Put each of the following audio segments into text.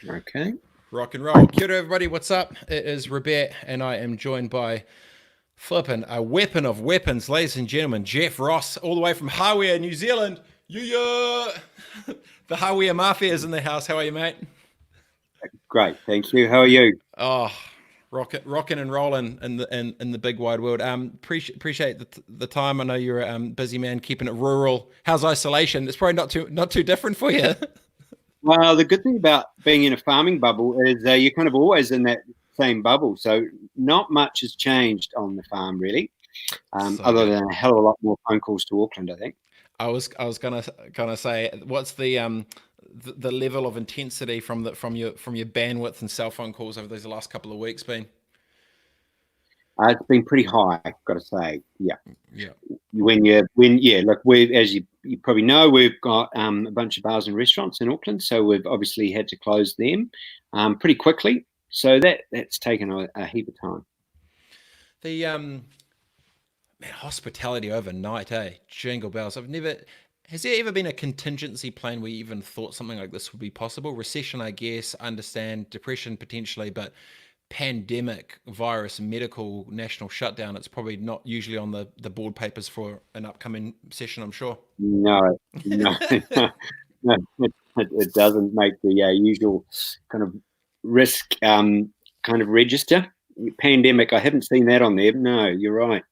Okay. Rock and roll. Kia ora, everybody. What's up? It is robett, and I am joined by flipping a weapon of weapons, ladies and gentlemen, Geoff Ross, all the way from Hawea, New Zealand. Yeah. The Hawea Mafia is in the house. How are you, mate? Great. Thank you. How are you? Oh, rocking and rolling in the big wide world. Appreciate the time. I know you're a busy man, keeping it rural. How's isolation? It's probably not too different for you. Well, the good thing about being in a farming bubble is you're kind of always in that same bubble. So not much has changed on the farm, really, So other good. than a hell of a lot more phone calls to Auckland, I think. I was gonna say, what's the level of intensity from your bandwidth and cell phone calls over these last couple of weeks been? It's been pretty high, I've got to say. Yeah. Yeah. Look, we as you probably know, we've got a bunch of bars and restaurants in Auckland, so we've obviously had to close them pretty quickly. So that's taken a heap of time. The man, hospitality overnight, eh? Jingle bells. I've never. Has there ever been a contingency plan where you even thought something like this would be possible? Recession, I guess. Understand depression potentially, but pandemic, virus, medical, national shutdown. It's probably not usually on the board papers for an upcoming session. I'm sure. No, no, no, it doesn't make the usual kind of risk kind of register. Pandemic, I haven't seen that on there. No, you're right.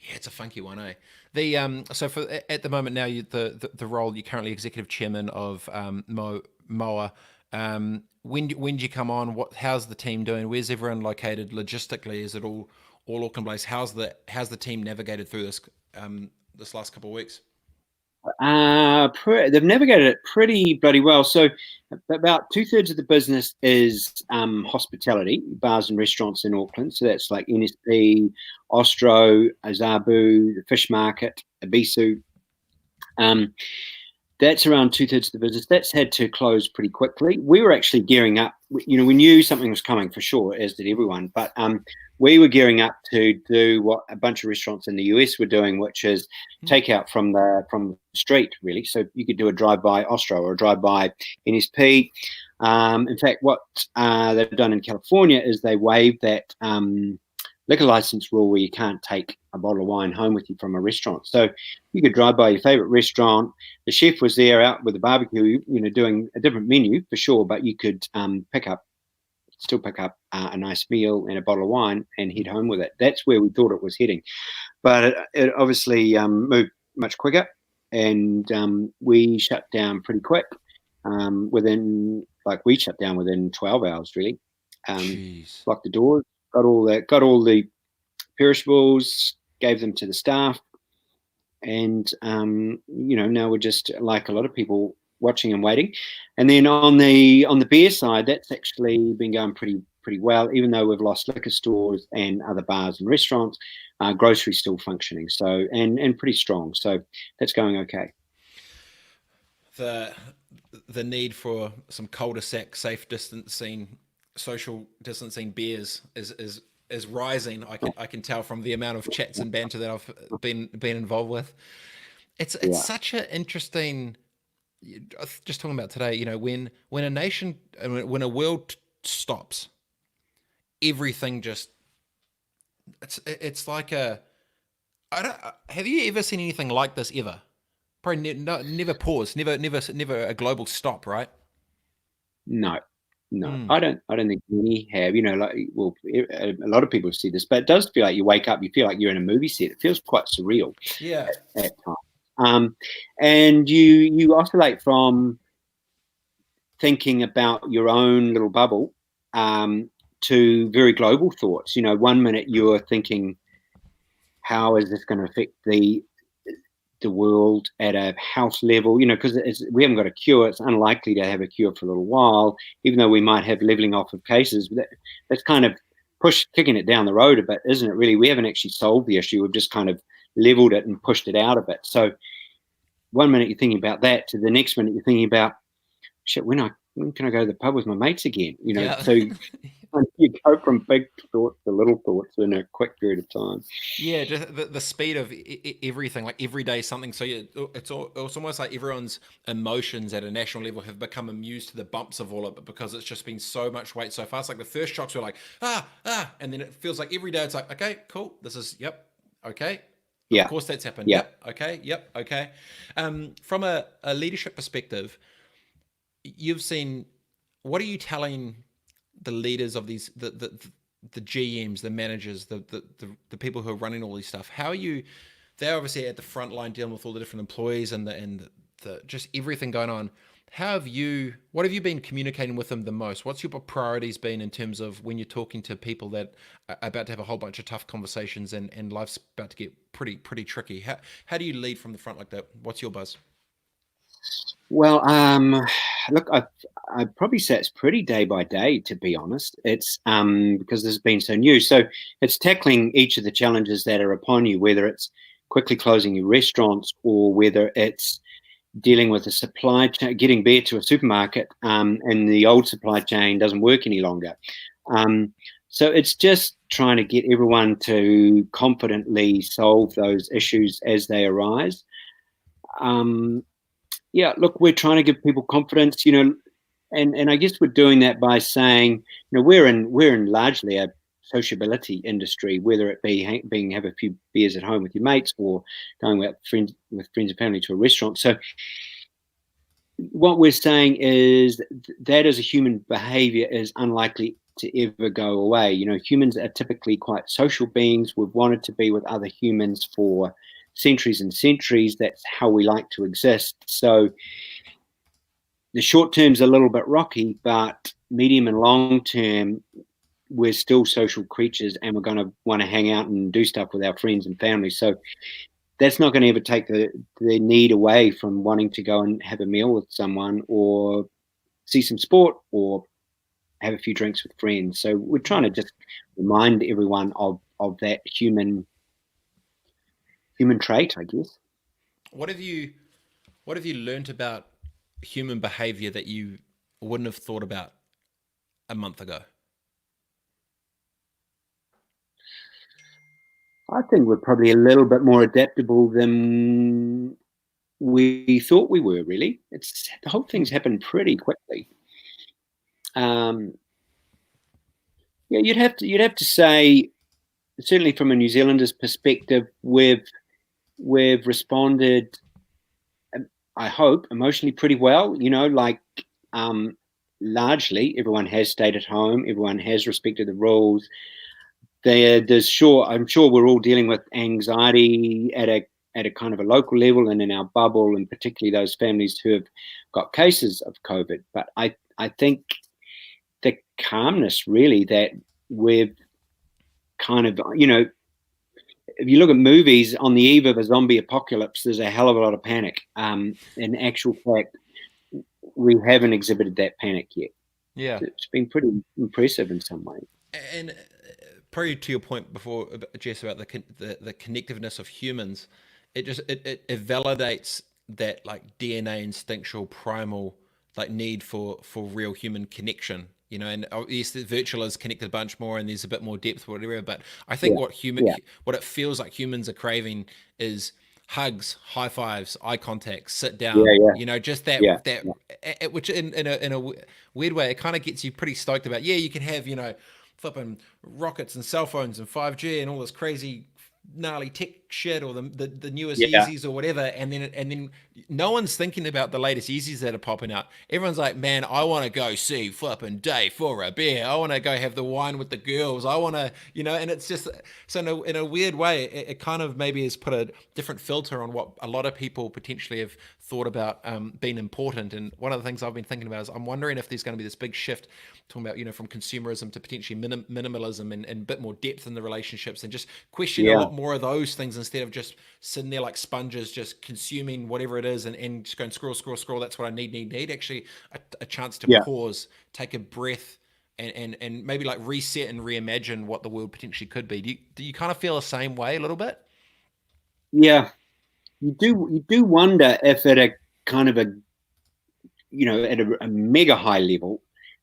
Yeah, it's a funky one, eh? So for at the moment now, the role you're currently executive chairman of MOA. When did you come on? How's the team doing? Where's everyone located logistically? Is it all Auckland based? How's the team navigated through this last couple of weeks? They've navigated it pretty bloody well. So about 2/3 of the business is hospitality, bars and restaurants in Auckland. So that's like NSP, Ostro, Azabu, the Fish Market, Abisu. Um, that's around 2/3 of the business. That's had to close pretty quickly. We were actually gearing up. We knew something was coming for sure, as did everyone. But we were gearing up to do what a bunch of restaurants in the US were doing, which is take out from the street, really. So you could do a drive-by Ostro or a drive-by NSP. In fact, what they've done in California is they waived that liquor license rule where you can't take a bottle of wine home with you from a restaurant. So you could drive by your favorite restaurant. The chef was there out with a barbecue, doing a different menu for sure, but you could still pick up a nice meal and a bottle of wine and head home with it. That's where we thought it was heading. But it obviously moved much quicker, and we shut down pretty quick. We shut down within 12 hours, really. Jeez. Locked the doors, got all the perishables, gave them to the staff, and now we're just like a lot of people watching and waiting. And then on the beer side, that's actually been going pretty well, even though we've lost liquor stores and other bars and restaurants. Grocery's still functioning, so and pretty strong. So that's going okay. The need for some cul-de-sac safe distancing, social distancing beers is rising. I can tell from the amount of chats and banter that I've been involved with. It's Yeah. such an interesting. Just talking about today, when a nation, when a world stops, everything just it's like a. I don't. Have you ever seen anything like this ever? Probably never pause, never a global stop, right? No, no, Mm. I don't think many have. A lot of people see this, but it does feel like you wake up, you feel like you're in a movie set. It feels quite surreal Yeah. at times. And you oscillate from thinking about your own little bubble to very global thoughts. 1 minute you're thinking, how is this going to affect the world at a house level? Because we haven't got a cure. It's unlikely to have a cure for a little while, even though we might have leveling off of cases. That's kind of kicking it down the road a bit, isn't it? Really, we haven't actually solved the issue. We've just kind of leveled it and pushed it out a bit. So 1 minute you're thinking about that, to the next minute you're thinking about, shit, when can I go to the pub with my mates again? Yeah. So you go from big thoughts to little thoughts in a quick period of time. Yeah, just the speed of everything, like every day something. So it's almost like everyone's emotions at a national level have become amused to the bumps of all of it because it's just been so much weight so fast. Like the first shocks were like, and then it feels like every day it's like, okay, cool, this is, yep, okay. Of Yeah, course that's happened. yeah. Yep, okay, yep, okay. From a leadership perspective, you've seen, what are you telling the leaders of these the GMs, the managers, the people who are running all these stuff? How are you? They're obviously at the front line dealing with all the different employees and the just everything going on. What have you been communicating with them the most? What's your priorities been in terms of when you're talking to people that are about to have a whole bunch of tough conversations and life's about to get pretty tricky? How do you lead from the front like that? What's your buzz? Well, look, I'd probably say it's pretty day by day, to be honest. It's because this has been so new. So it's tackling each of the challenges that are upon you, whether it's quickly closing your restaurants or whether it's dealing with a supply chain, getting beer to a supermarket, and the old supply chain doesn't work any longer. Um, so it's just trying to get everyone to confidently solve those issues as they arise. Um, yeah, look, we're trying to give people confidence, and I guess we're doing that by saying, we're in largely a sociability industry, whether it be being have a few beers at home with your mates or going with friends and family to a restaurant. So what we're saying is that as a human behavior is unlikely to ever go away. Humans are typically quite social beings. We've wanted to be with other humans for centuries and centuries. That's how we like to exist. So the short term's a little bit rocky, but medium and long term, we're still social creatures and we're going to want to hang out and do stuff with our friends and family. So that's not going to ever take the need away from wanting to go and have a meal with someone or see some sport or have a few drinks with friends. So we're trying to just remind everyone of that human trait, I guess. What have you What have you learnt about human behavior that you wouldn't have thought about a month ago? I think we're probably a little bit more adaptable than we thought we were. Really, it's the whole thing's happened pretty quickly. Um, yeah, you'd have to say, certainly from a New Zealander's perspective, we've responded, I hope, emotionally pretty well. Um, largely everyone has stayed at home, everyone has respected the rules. I'm sure we're all dealing with anxiety at a kind of a local level and in our bubble, and particularly those families who have got cases of COVID. But I think the calmness really that we've kind of, if you look at movies on the eve of a zombie apocalypse, there's a hell of a lot of panic. In actual fact, we haven't exhibited that panic yet. Yeah. It's been pretty impressive in some ways. And probably to your point before, Jess, about the connectiveness of humans, it validates that like DNA instinctual primal like need for real human connection. And yes, the virtual is connected a bunch more, and there's a bit more depth, whatever. But I think Yeah, yeah, what it feels like humans are craving is hugs, high fives, eye contact, sit yeah, down. yeah, Just yeah, which in a weird way, it kind of gets you pretty stoked about. Yeah, you can have flipping rockets and cell phones and 5G and all this crazy gnarly tech shit, or the newest yeah, Yeezys or whatever, and then no one's thinking about the latest Yeezys that are popping out. Everyone's like, man, I want to go see flipping Dave for a beer. I want to go have the wine with the girls. I want to, and it's just so in a weird way, it kind of maybe has put a different filter on what a lot of people potentially have thought about being important. And one of the things I've been thinking about is I'm wondering if there's going to be this big shift talking about from consumerism to potentially minimalism and a bit more depth in the relationships, and just questioning a yeah, lot more of those things instead of just sitting there like sponges just consuming whatever it is and just going scroll. That's what I need. Actually a chance to yeah, pause, take a breath, and maybe like reset and reimagine what the world potentially could be. Do you kind of feel the same way a little bit? yeah. You do wonder if at a kind of a at a mega high level,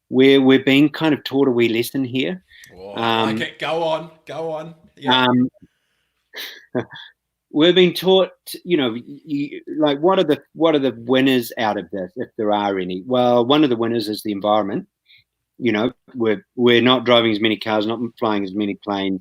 where we're being kind of taught a wee lesson here. Oh, I like it. Go on. Yeah. We're being taught, like what are the winners out of this, if there are any? Well, one of the winners is the environment. We're not driving as many cars, not flying as many planes,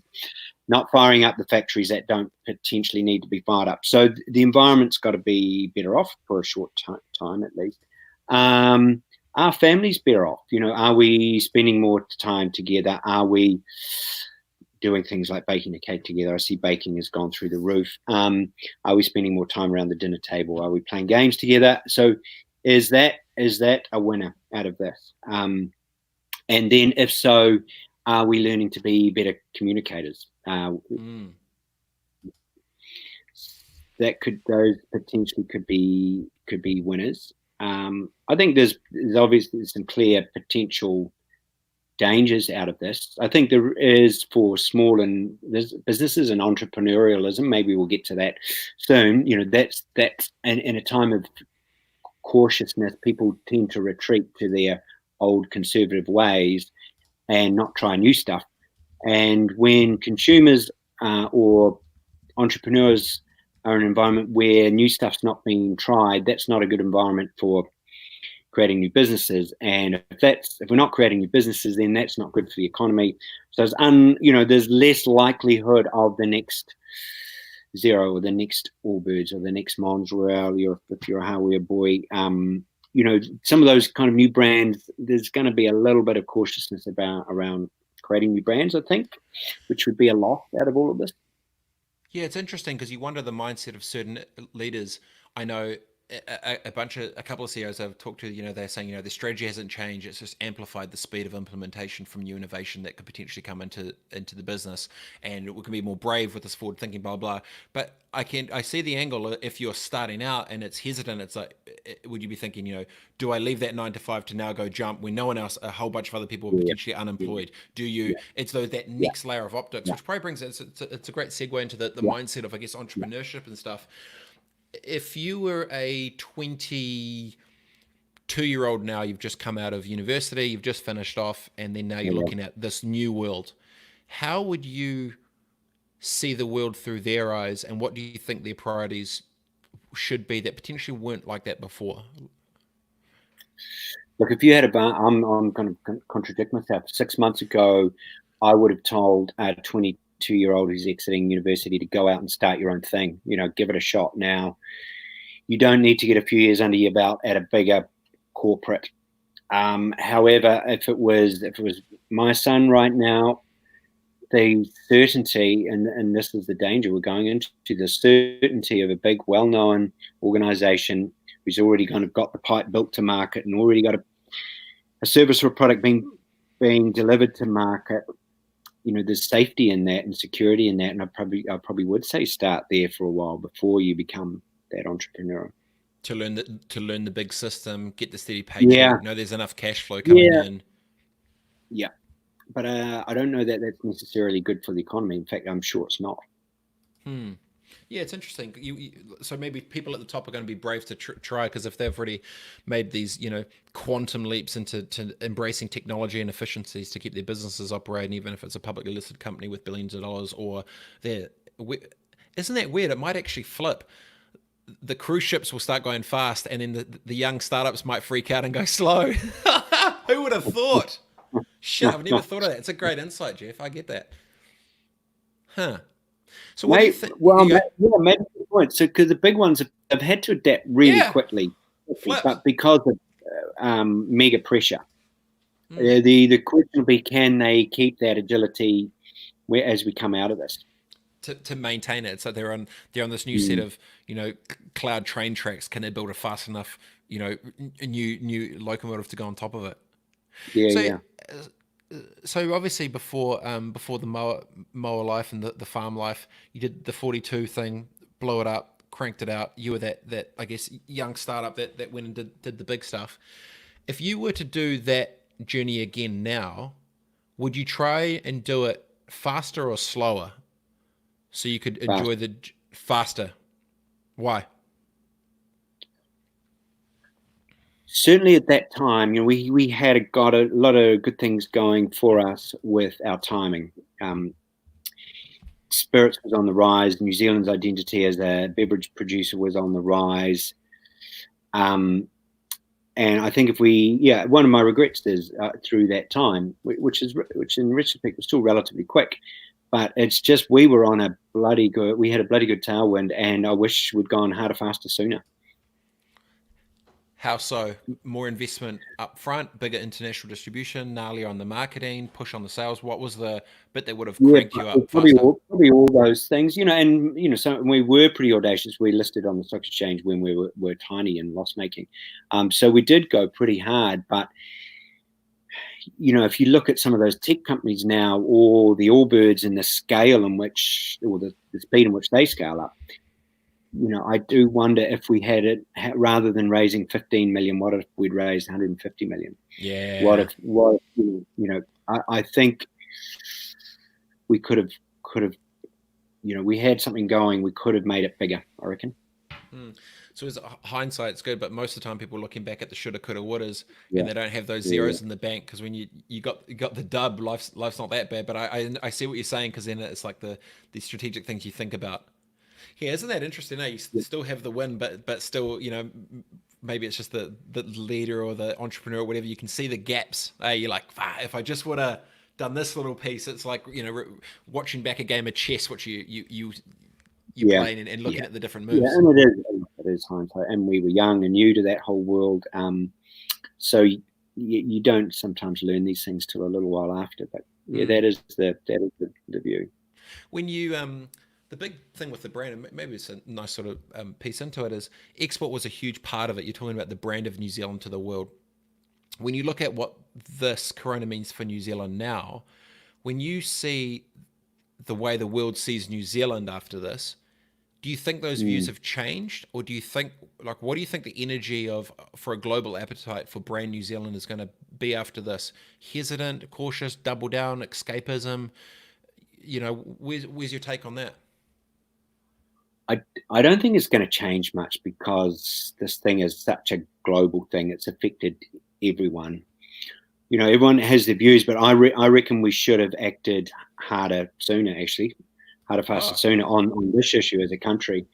not firing up the factories that don't potentially need to be fired up. So the environment's got to be better off for a short time at least. Our families better off. Are we spending more time together? Are we doing things like baking a cake together? I see baking has gone through the roof. Are we spending more time around the dinner table? Are we playing games together? So is that a winner out of this? And then if so, are we learning to be better communicators? Those potentially could be winners. I think there's obviously some clear potential dangers out of this. I think there is for small and businesses and entrepreneurialism. Maybe we'll get to that soon. That's in a time of cautiousness, people tend to retreat to their old conservative ways and not try new stuff. And when consumers or entrepreneurs are in an environment where new stuff's not being tried, that's not a good environment for creating new businesses. And if we're not creating new businesses, then that's not good for the economy. So there's less likelihood of the next Xero or the next Allbirds or the next Mons Royale, if you're a hardware boy. Some of those kind of new brands, there's going to be a little bit of cautiousness around creating new brands, I think, which would be a loss out of all of this. Yeah, it's interesting because you wonder the mindset of certain leaders. I know a couple of CEOs I've talked to, they're saying, the strategy hasn't changed. It's just amplified the speed of implementation from new innovation that could potentially come into the business, and we can be more brave with this forward thinking, blah, blah. But I see the angle. If you're starting out and it's hesitant, it's like, would you be thinking, do I leave that 9 to 5 to now go jump when no one else, a whole bunch of other people are potentially unemployed? Do you, it's that next layer of optics, which probably brings it's a great segue into the mindset of, I guess, entrepreneurship and stuff. If you were a 22-year-old now, you've just come out of university, you've just finished off, and then now you're looking at this new world, how would you see the world through their eyes, and what do you think their priorities should be that potentially weren't like that before? Look, if you had I'm going to contradict myself. 6 months ago, I would have told a 22-year-old who's exiting university to go out and start your own thing. Give it a shot now. You don't need to get a few years under your belt at a bigger corporate. However, if it was my son right now, the certainty, and this is the danger we're going into, the certainty of a big, well-known organization who's already kind of got the pipe built to market and already got a service or a product being delivered to market. There's safety in that and security in that, and I probably would say start there for a while before you become that entrepreneur. To learn the big system, get the steady paycheck. There's enough cash flow coming in. Yeah, but I don't know that that's necessarily good for the economy. In fact, I'm sure it's not. Yeah, it's interesting. So maybe people at the top are going to be brave to try, because if they've already made these, quantum leaps into embracing technology and efficiencies to keep their businesses operating, even if it's a publicly listed company with billions of dollars, or isn't that weird? It might actually flip. The cruise ships will start going fast, and then the young startups might freak out and go slow. Who would have thought? Shit, I've never thought of that. It's a great insight, Geoff. I get that. Huh. So what do you think? Well, maybe good point. So because the big ones have had to adapt really quickly, but because of mega pressure, the question will be, can they keep that agility as we come out of this? To maintain it, so they're on this new set of cloud train tracks. Can they build a fast enough new locomotive to go on top of it? So obviously before the mower life and the farm life, you did the 42 thing, blow it up, cranked it out. You were that I guess young startup that went and did the big stuff. If you were to do that journey again now, would you try and do it faster or slower, so you could enjoy the faster? Why? certainly at that time, we had got a lot of good things going for us with our timing. Spirits was on the rise. New Zealand's identity as a beverage producer was on the rise. And I think one of my regrets is through that time, which in retrospect was still relatively quick, but it's just we had a bloody good tailwind, and I wish we'd gone harder, faster, sooner. How so? More investment up front, bigger international distribution, gnarlier on the marketing, push on the sales. What was the bit that would have cranked you up probably faster? Probably all those things, so we were pretty audacious. We listed on the stock exchange when we were tiny and loss making. So we did go pretty hard, but if you look at some of those tech companies now, or the Allbirds and the scale in which, or the speed in which they scale up, I do wonder if we had it, rather than raising 15 million, what if we'd raised 150 million? Yeah. What if I think we could have, we had something going, we could have made it bigger, I reckon. So as hindsight's good, but most of the time people are looking back at the shoulda, coulda, wouldas, and they don't have those zeros in the bank, because when you got the dub, life's not that bad. But I see what you're saying, because then it's like the strategic things you think about. Yeah, isn't that interesting? You still have the win, but still, maybe it's just the leader or the entrepreneur or whatever. You can see the gaps. You're like, if I just would have done this little piece. It's like, watching back a game of chess, which you playing and looking at the different moves. Yeah, and it is hindsight. And we were young and new to that whole world. So you don't sometimes learn these things till a little while after. But that is the view. When you the big thing with the brand, and maybe it's a nice sort of piece into it, is export was a huge part of it. You're talking about the brand of New Zealand to the world. When you look at what this corona means for New Zealand now, when you see the way the world sees New Zealand after this, do you think those views have changed? Or do you think, what do you think the energy for a global appetite for brand New Zealand is going to be after this? Hesitant, cautious, double down, escapism? Where's your take on that? I don't think it's going to change much, because this thing is such a global thing. It's affected everyone. Everyone has their views, but I reckon we should have acted harder, sooner, actually. Harder, faster, sooner on this issue as a country.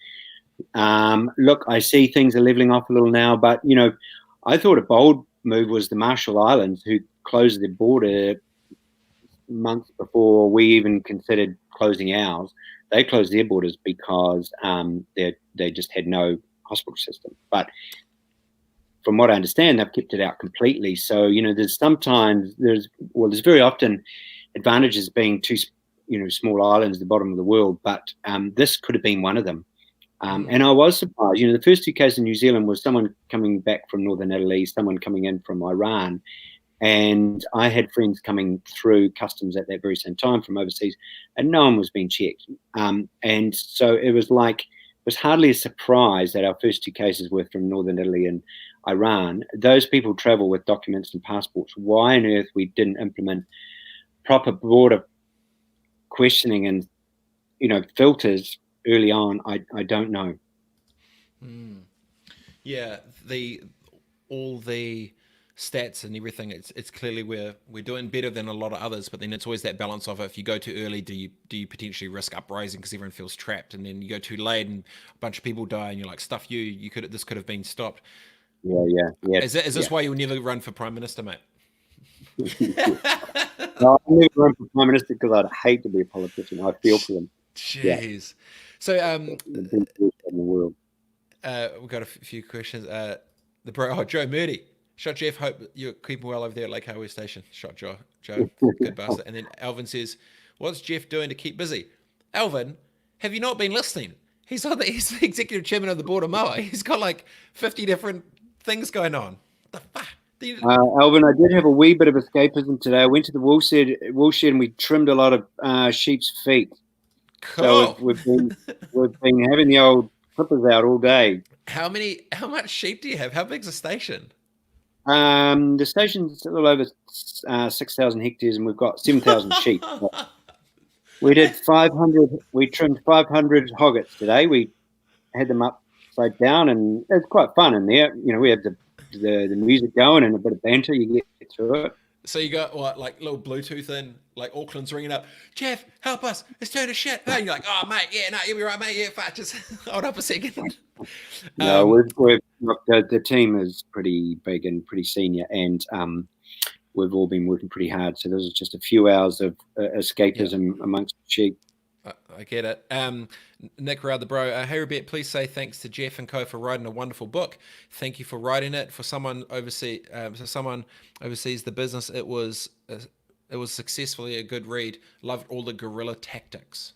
Look, I see things are leveling off a little now, but, I thought a bold move was the Marshall Islands, who closed their border months before we even considered closing ours. They closed their borders because they just had no hospital system. But from what I understand, they've kept it out completely. So, there's very often advantages being two, small islands at the bottom of the world, but this could have been one of them. And I was surprised. The first two cases in New Zealand was someone coming back from northern Italy, someone coming in from Iran. And I had friends coming through customs at that very same time from overseas, and no one was being checked. And so it was hardly a surprise that our first two cases were from northern Italy and Iran. Those people travel with documents and passports. Why on earth we didn't implement proper border questioning and, filters early on, I don't know. Yeah, all the stats and everything, it's clearly we're doing better than a lot of others, but then it's always that balance of, if you go too early, do you potentially risk uprising because everyone feels trapped, and then you go too late and a bunch of people die, and you're like, stuff this could have been stopped. Yeah. Is this why you'll never run for Prime Minister, mate? No, I'll never run for Prime Minister, because I'd hate to be a politician. I feel for them. Jeez. So the in the world. We've got a few questions. Joe Murdy. Shot Geoff, hope you're keeping well over there at Lake Highway Station. Shot Joe, good bastard. And then Alvin says, what's Geoff doing to keep busy? Alvin, have you not been listening? He's the executive chairman of the board of MOA. He's got like 50 different things going on. What the fuck? Alvin, I did have a wee bit of escapism today. I went to the wool shed and we trimmed a lot of sheep's feet. Cool. So we've been having the old clippers out all day. How much sheep do you have? How big's the station? The station's a little over 6,000 hectares, and we've got 7,000 sheep. We did 500. We trimmed 500 hoggets today. We had them upside down, and it's quite fun in there. We have the the music going and a bit of banter, you get through it. So you got what, like little Bluetooth in, like Auckland's ringing up, Geoff, help us, it's turned to shit. And you're like, oh mate, yeah, no, you'll be right, mate, yeah, fuck, just hold up a second. No, we've look, the team is pretty big and pretty senior, and we've all been working pretty hard. So this is just a few hours of escapism amongst the sheep. I get it. Nick Rowd, the bro. Hey, Robett, please say thanks to Geoff and co for writing a wonderful book. Thank you for writing it. For someone overseas the business, it was successfully a good read. Loved all the guerrilla tactics.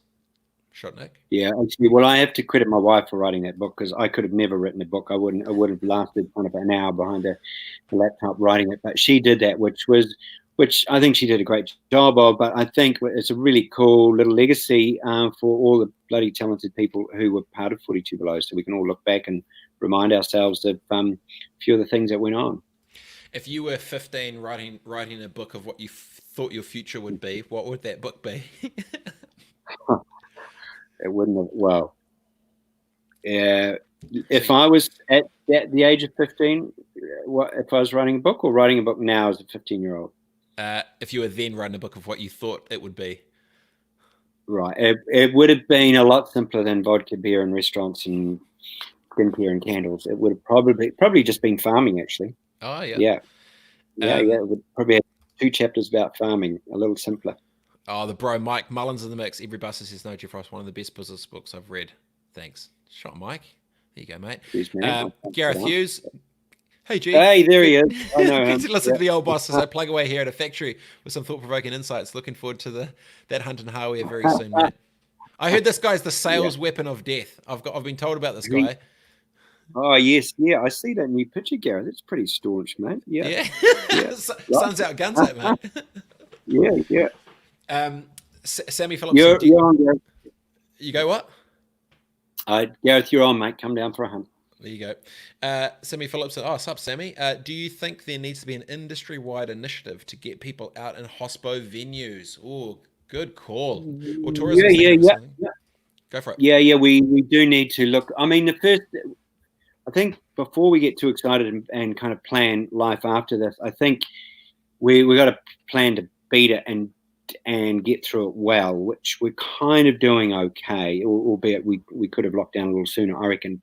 Shot, Nick. Yeah, actually, well, I have to credit my wife for writing that book, because I could have never written a book. I would have lasted kind of an hour behind the laptop writing it, but she did that, which I think she did a great job of. But I think it's a really cool little legacy for all the bloody talented people who were part of 42 Below, so we can all look back and remind ourselves of a few of the things that went on. If you were 15 writing a book of what you thought your future would be, what would that book be? It wouldn't have, well, if I was at the age of 15, if I was writing a book, or writing a book now as a 15-year-old? If you were then writing a book of what you thought it would be. Right. It would have been a lot simpler than vodka, beer, and restaurants and skincare and candles. It would have probably just been farming, actually. Oh, yeah. Yeah. It would probably have 2 chapters about farming, a little simpler. Oh, the bro, Mike Mullins in the mix. Every Buster Says No, Geoff Ross, one of the best business books I've read. Thanks. Shot, Mike. There you go, mate. Cheers, Gareth Hughes. Hey, G. Hey, there he is. I know him. Listen to the old boss as I plug away here at a factory with some thought-provoking insights. Looking forward to that hunt in Hawea very soon, mate. I heard this guy's the sales weapon of death. I've been told about this guy. Oh, yes. Yeah, I see that new picture, Gareth. It's pretty staunch, mate. Yeah. Sun's out, guns out, mate. Yeah. Sammy Phillips. You're on, Gareth. You go what? Gareth, you're on, mate. Come down for a hunt. There you go. Sammy Phillips said, sup, Sammy. Do you think there needs to be an industry-wide initiative to get people out in hospo venues? Oh, good call. Or tourism. Yeah. Go for it. Yeah, we do need to look. I mean, I think before we get too excited and kind of plan life after this, I think we got to plan to beat it and get through it well, which we're kind of doing okay, albeit we could have locked down a little sooner, I reckon.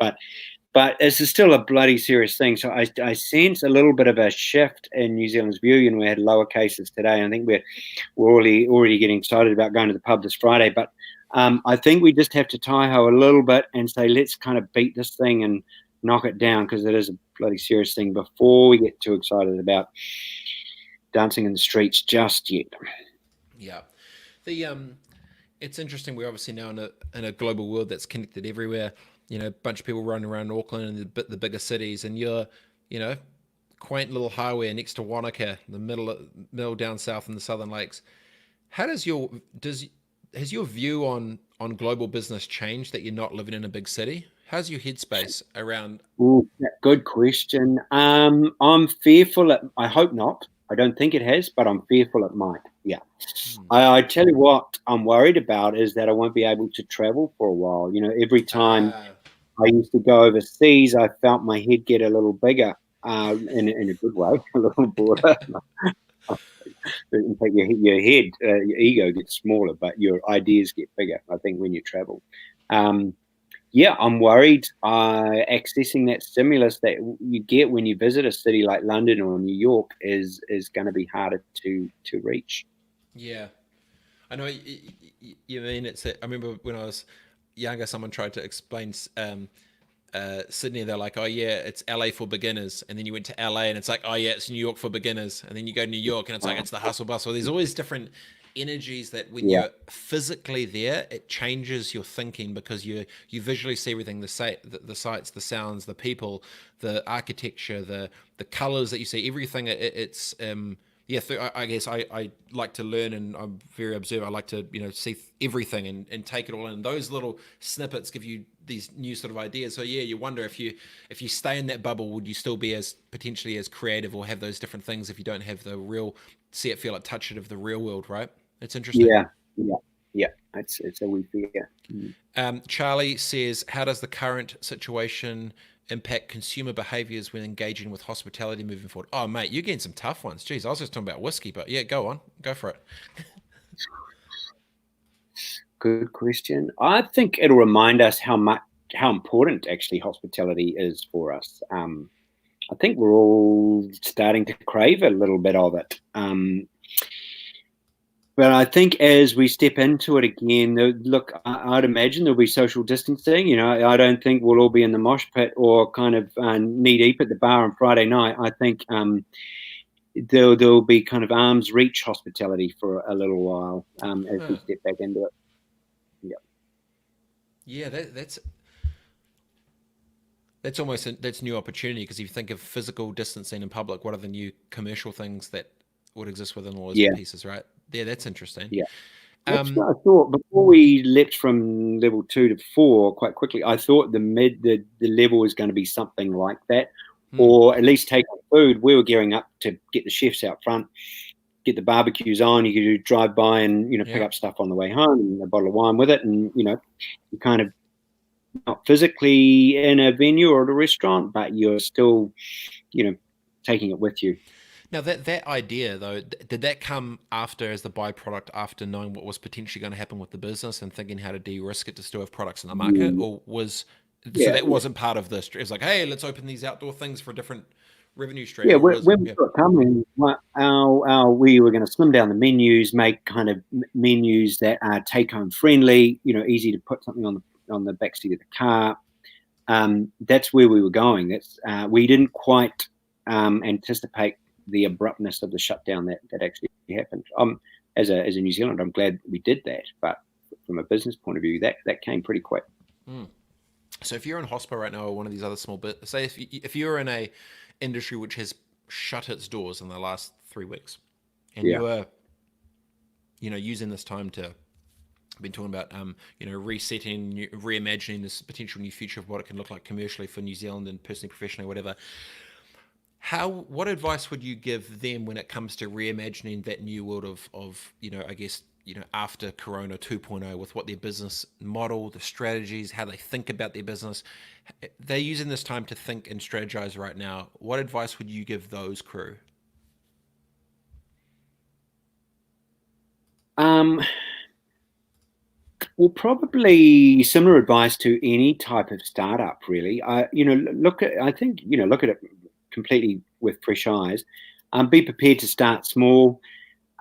But this is still a bloody serious thing. So I sense a little bit of a shift in New Zealand's view, and we had lower cases today. I think we're already getting excited about going to the pub this Friday. But I think we just have to tie-ho a little bit and say, let's kind of beat this thing and knock it down, because it is a bloody serious thing, before we get too excited about dancing in the streets just yet. Yeah. It's interesting. We're obviously now in a global world that's connected everywhere. A bunch of people running around Auckland and the bigger cities, and you're, quaint little highway next to Wanaka, the middle down south in the Southern Lakes. How has your view on global business changed that you're not living in a big city? How's your headspace around? Ooh, good question. I'm fearful. I hope not. I don't think it has, but I'm fearful it might. Yeah. I tell you what I'm worried about is that I won't be able to travel for a while. Every time I used to go overseas, I felt my head get a little bigger, in a good way, a little broader. In fact, your head, your ego gets smaller, but your ideas get bigger, I think, when you travel. Yeah, I'm worried accessing that stimulus that you get when you visit a city like London or New York is going to be harder to reach. Yeah, I know you mean. I remember when I was younger, someone tried to explain Sydney. They're like, oh yeah, it's LA for beginners, and then you went to LA and it's like, oh yeah, it's New York for beginners, and then you go to New York and it's like, it's the hustle bustle. There's always different energies that when you're physically there, it changes your thinking, because you visually see everything, the sights, the sounds, the people, the architecture, the colors that you see, everything. I guess I like to learn, and I'm very observant. I like to see everything and take it all in. Those little snippets give you these new sort of ideas. So yeah, you wonder if you stay in that bubble, would you still be as potentially as creative, or have those different things if you don't have the real see it, feel it, touch it of the real world, right? It's interesting. Yeah. It's a wee fear. Charlie says, how does the current situation impact consumer behaviours when engaging with hospitality moving forward? Oh, mate, you're getting some tough ones. Jeez, I was just talking about whiskey, but yeah, go on, go for it. Good question. I think it'll remind us how important actually hospitality is for us. I think we're all starting to crave a little bit of it. But I think as we step into it again, look, I'd imagine there'll be social distancing. You know, I don't think we'll all be in the mosh pit or kind of knee deep at the bar on Friday night. I think there'll be kind of arm's reach hospitality for a little while as we step back into it. Yeah, that's new opportunity, because if you think of physical distancing in public, what are the new commercial things that would exist within all those pieces, right? Yeah, that's interesting. Yeah. That's what I thought before we leapt from level 2 to 4 quite quickly. I thought the level was going to be something like that, or at least take on food. We were gearing up to get the chefs out front, get the barbecues on. You could drive by and pick up stuff on the way home, and a bottle of wine with it, and you kind of not physically in a venue or at a restaurant, but you're still taking it with you. Now, that idea, though, did that come after, as the byproduct, after knowing what was potentially going to happen with the business and thinking how to de-risk it to still have products in the market? Or that wasn't part of this? It was like, hey, let's open these outdoor things for a different revenue stream. Yeah, when we saw it coming, we were going to slim down the menus, make kind of menus that are take-home friendly, easy to put something on the backseat of the car. That's where we were going. We didn't quite anticipate the abruptness of the shutdown that actually happened. As a New Zealander, I'm glad we did that, but from a business point of view, that came pretty quick. So if you're in hospital right now, or one of these other small bits, say if you're in a industry which has shut its doors in the last 3 weeks, and you are using this time to been talking about resetting, reimagining this potential new future of what it can look like commercially for New Zealand and personally, professionally, whatever. What advice would you give them when it comes to reimagining that new world of I guess after Corona 2.0, with what their business model, the strategies, how they think about their business? They're using this time to think and strategize right now. What advice would you give those crew? Well, probably similar advice to any type of startup, really. Look at it completely with fresh eyes. Be prepared to start small.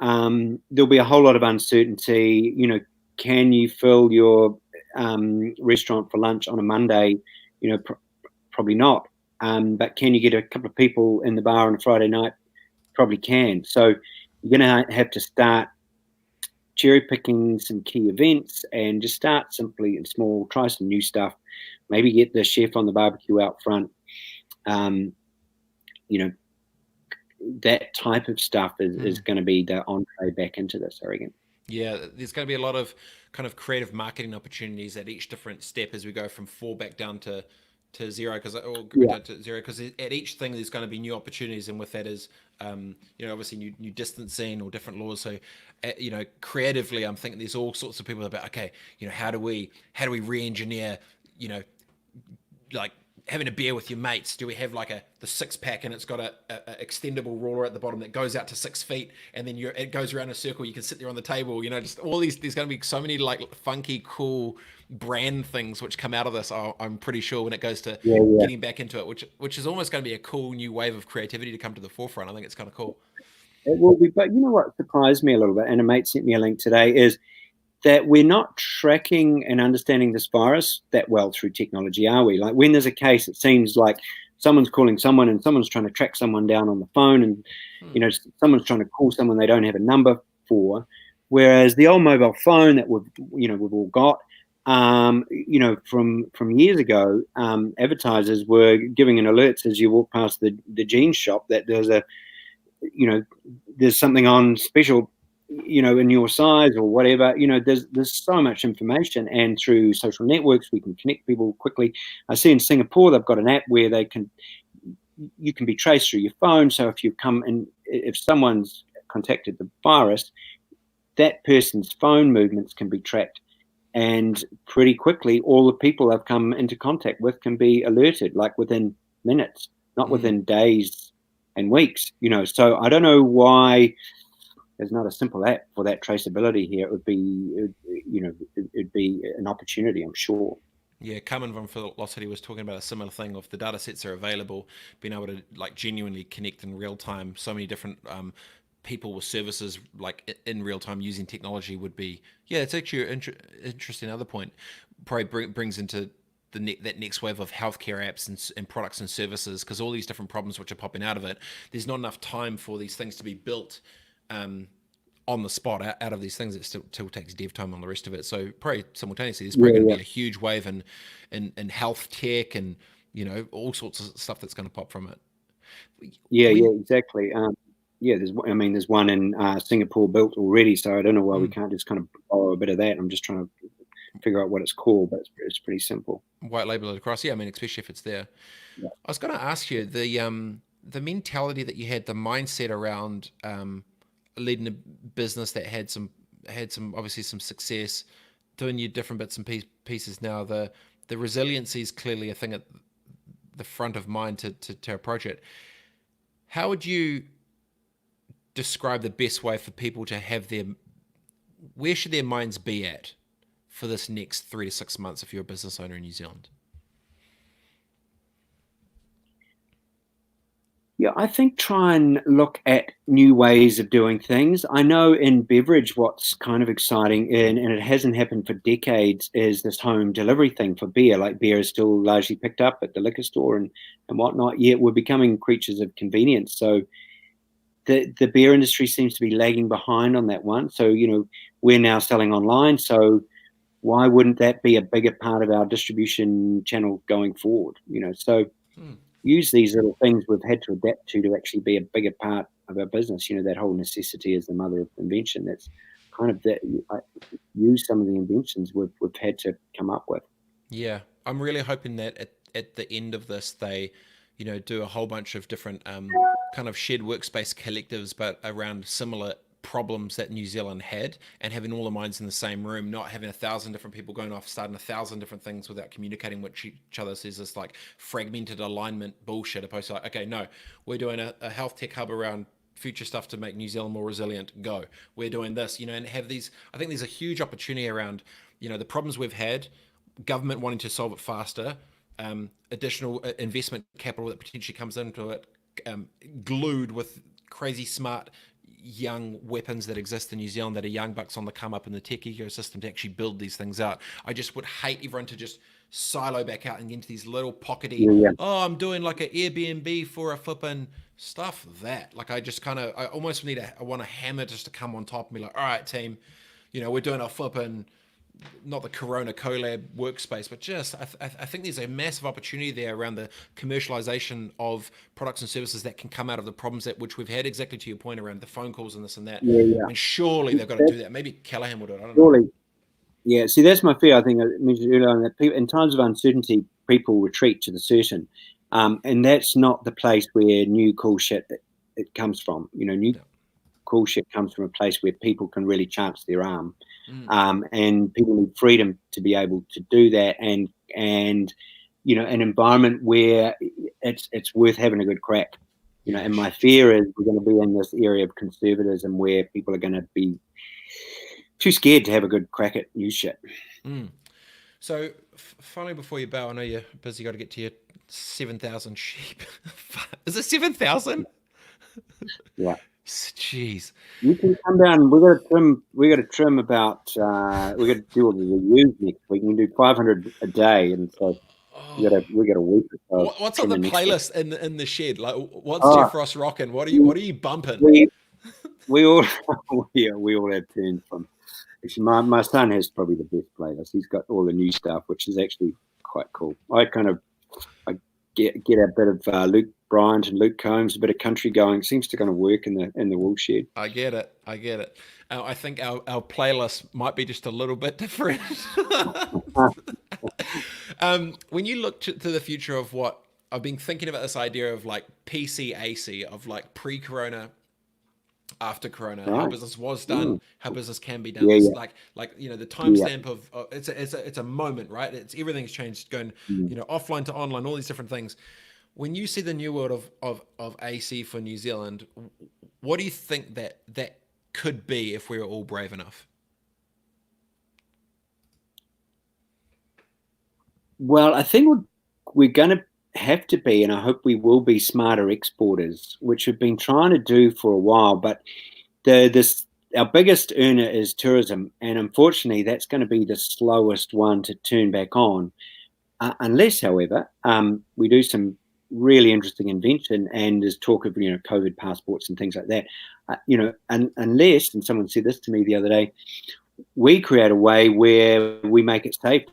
There'll be a whole lot of uncertainty. Can you fill your restaurant for lunch on a Monday? Probably not. But can you get a couple of people in the bar on a Friday night? Probably can. So you're going to have to start cherry picking some key events and just start simply and small. Try some new stuff. Maybe get the chef on the barbecue out front. That type of stuff is going to be the entree back into this, I reckon. Yeah, there's going to be a lot of kind of creative marketing opportunities at each different step as we go from 4 back down to zero, because at each thing there's going to be new opportunities, and with that is obviously new distancing or different laws. So creatively, I'm thinking there's all sorts of people about, okay, how do we re-engineer, like having a beer with your mates? Do we have like the 6-pack and it's got a extendable ruler at the bottom that goes out to 6 feet, and then it goes around a circle, you can sit there on the table, just all these. There's going to be so many like funky, cool brand things which come out of this, I'm pretty sure, when it goes to getting back into it, which is almost going to be a cool new wave of creativity to come to the forefront. I think it's kind of cool. It will be, but what surprised me a little bit, and a mate sent me a link today, is that we're not tracking and understanding this virus that well through technology, are we? Like when there's a case, it seems like someone's calling someone and someone's trying to track someone down on the phone, and someone's trying to call someone they don't have a number for. Whereas the old mobile phone that we've all got, from years ago, advertisers were giving an alerts as you walk past the jeans shop that there's something on special, in your size or whatever. There's so much information, and through social networks we can connect people quickly. I see in Singapore they've got an app where you can be traced through your phone. So if someone's contacted the virus, that person's phone movements can be tracked and pretty quickly, all the people I've come into contact with can be alerted, like within minutes, not within days and weeks. So I don't know why there's not a simple app for that traceability here. It'd be an opportunity, I'm sure. Yeah, Carmen from Velocity was talking about a similar thing. If the data sets are available, being able to like genuinely connect in real time, so many different people with services like in real time using technology would be, yeah, it's actually an interesting other point. Probably brings into that next wave of healthcare apps and products and services, because all these different problems which are popping out of it, there's not enough time for these things to be built on the spot out of these things. It still takes dev time on the rest of it. So probably simultaneously, there's probably going to be a huge wave in health tech and all sorts of stuff that's going to pop from it. Yeah, exactly. There's one in Singapore built already, so I don't know why we can't just kind of borrow a bit of that. I'm just trying to figure out what it's called, but it's pretty simple. White label it across, yeah. I mean, especially if it's there. Yeah. I was going to ask you the mentality that you had, the mindset around leading a business that had some obviously some success, doing your different bits and pieces now. The resiliency is clearly a thing at the front of mind to approach it. How would you describe the best way for people to have where should their minds be at for this next 3 to 6 months if you're a business owner in New Zealand? Yeah, I think try and look at new ways of doing things. I know in beverage what's kind of exciting, and it hasn't happened for decades, is this home delivery thing for beer. Like beer is still largely picked up at the liquor store and whatnot, yet we're becoming creatures of convenience. So the beer industry seems to be lagging behind on that one. So, we're now selling online. So why wouldn't that be a bigger part of our distribution channel going forward? Use these little things we've had to adapt to actually be a bigger part of our business. That whole necessity is the mother of invention. That's kind of that. Use some of the inventions we've had to come up with. Yeah, I'm really hoping that at the end of this, they, do a whole bunch of different kind of shared workspace collectives, but around similar problems that New Zealand had, and having all the minds in the same room, not having 1,000 different people going off starting 1,000 different things without communicating with each other. So there's this like fragmented alignment bullshit, opposed to like, okay, no, we're doing a health tech hub around future stuff to make New Zealand more resilient. Go, we're doing this, and have these. I think there's a huge opportunity around the problems we've had, government wanting to solve it faster, additional investment capital that potentially comes into it, glued with crazy smart young weapons that exist in New Zealand that are young bucks on the come up in the tech ecosystem to actually build these things out. I just would hate everyone to just silo back out and get into these little pockety, I'm doing like an Airbnb for a flipping stuff that. Like I just kind of, I almost I want a hammer just to come on top and be like, all right, team, we're doing our flipping, not the Corona collab workspace, but just I think there's a massive opportunity there around the commercialization of products and services that can come out of the problems which we've had, exactly to your point around the phone calls and this and that. I mean, surely they've got to do that. Maybe Callaghan will do it. I don't know. Yeah, see, that's my fear. I think I mentioned earlier that in times of uncertainty, people retreat to the certain. And that's not the place where new cool shit it comes from. Cool shit comes from a place where people can really chance their arm. And people need freedom to be able to do that, and an environment where it's worth having a good crack. And my fear is we're going to be in this area of conservatism where people are going to be too scared to have a good crack at new shit. So finally, before you bow, I know you're busy, got to get to your 7,000 sheep. Is it 7,000? Yeah. Jeez. You can come down. We got to trim about. We got to do all the reviews next week. We can do 500 a day, and so we got a week or so. What's on the playlist in the shed? Like, what's Geoff Ross rocking? What are you bumping? We all we all have tunes from. Actually, my son has probably the best playlist. He's got all the new stuff, which is actually quite cool. I get a bit of Luke Bryant and Luke Combs, a bit of country going. Seems to kind of work in the woolshed. I get it. I think our playlist might be just a little bit different. When you look to the future of what I've been thinking about, this idea of like PCAC, of like pre-corona after Corona, how Right. business was done, how business can be done. Yeah, It's yeah, like the yeah. timestamp of it's a moment, right? It's everything's changed, going Mm. offline to online, all these different things. When you see the new world of AC for New Zealand, what do you think that could be if we were all brave enough? Well, I think we're going to have to be, and I hope we will be, smarter exporters, which we've been trying to do for a while. But this our biggest earner is tourism, and unfortunately, that's going to be the slowest one to turn back on, unless, however, we do some really interesting invention, and there's talk of COVID passports and things like that. Unless, and someone said this to me the other day, we create a way where we make it safe.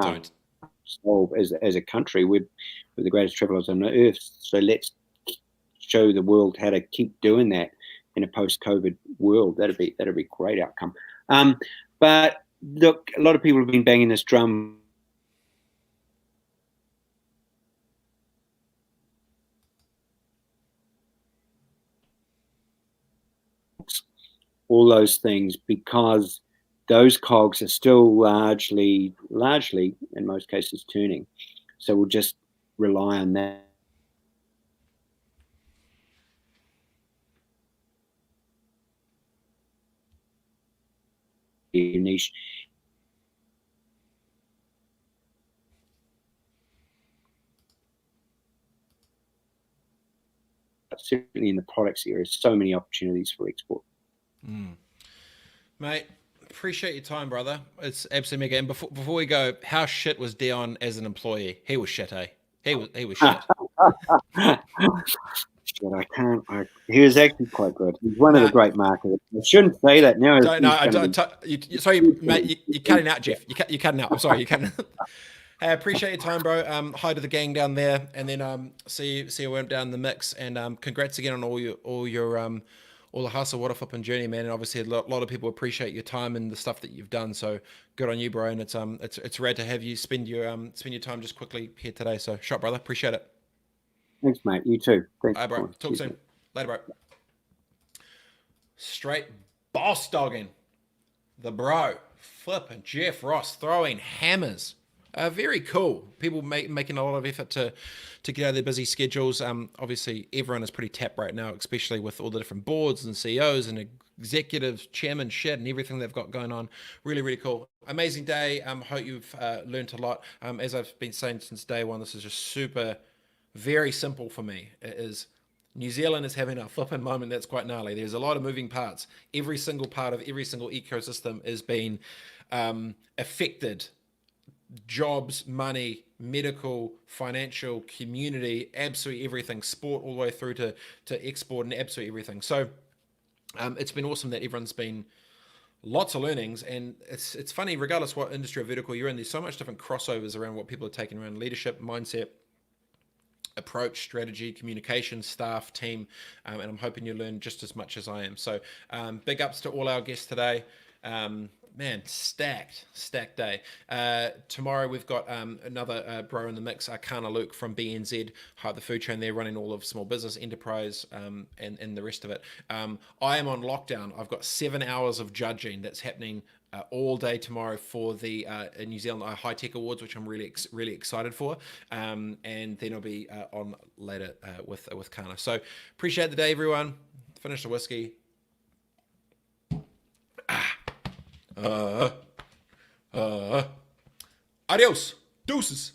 Don't. Solve as a country. We're the greatest travelers on earth, so let's show the world how to keep doing that in a post-COVID world. That'd be a great outcome. But look, a lot of people have been banging this drum. All those things, because those cogs are still largely in most cases turning. So we'll just rely on that niche. Certainly in the products area, so many opportunities for export. Mate, appreciate your time, brother. It's absolutely mega. And before we go, how shit was Dion as an employee? He was shit, eh? He was shit. Shit, he was actually quite good. He's one of the Nah, great marketers. I shouldn't say that now. don't. No, He's I going to don't. Sorry, mate. You're cutting out, Geoff. You're cutting out. I'm sorry. You're cutting out. Hey, I appreciate your time, bro. Hi to the gang down there, and then see you went down the mix, and congrats again on all the hustle, what a flipping journey, man. And obviously a lot of people appreciate your time and the stuff that you've done. So good on you, bro. And it's rad to have you spend your time just quickly here today. So shot, brother. Appreciate it. Thanks, mate. You too. Thanks, All right, bro. Colin. Talk soon. Later, bro. Straight boss dogging the bro. Flipping Geoff Ross throwing hammers. Very cool. People making a lot of effort to get out of their busy schedules. Obviously, everyone is pretty tapped right now, especially with all the different boards and CEOs and executives, chairman shit, and everything they've got going on. Really, really cool. Amazing day. Hope you've learned a lot. As I've been saying since day one, this is just super, very simple for me. It is New Zealand is having a flipping moment that's quite gnarly. There's a lot of moving parts. Every single part of every single ecosystem is being affected. Jobs, money, medical, financial, community, absolutely everything, sport, all the way through to export and absolutely everything. So it's been awesome that everyone's been lots of learnings, and it's funny, regardless what industry or vertical you're in, there's so much different crossovers around what people are taking around leadership, mindset, approach, strategy, communication, staff, team, and I'm hoping you learn just as much as I am. So big ups to all our guests today. Man, stacked day. Tomorrow we've got another bro in the mix, Kana Luke from BNZ, the food chain there, running all of small business, enterprise, and the rest of it. I am on lockdown. I've got 7 hours of judging that's happening all day tomorrow for the New Zealand High Tech Awards, which I'm really excited for. And then I'll be on later with Kana. So appreciate the day, everyone. Finish the whiskey. Adios. Deuces.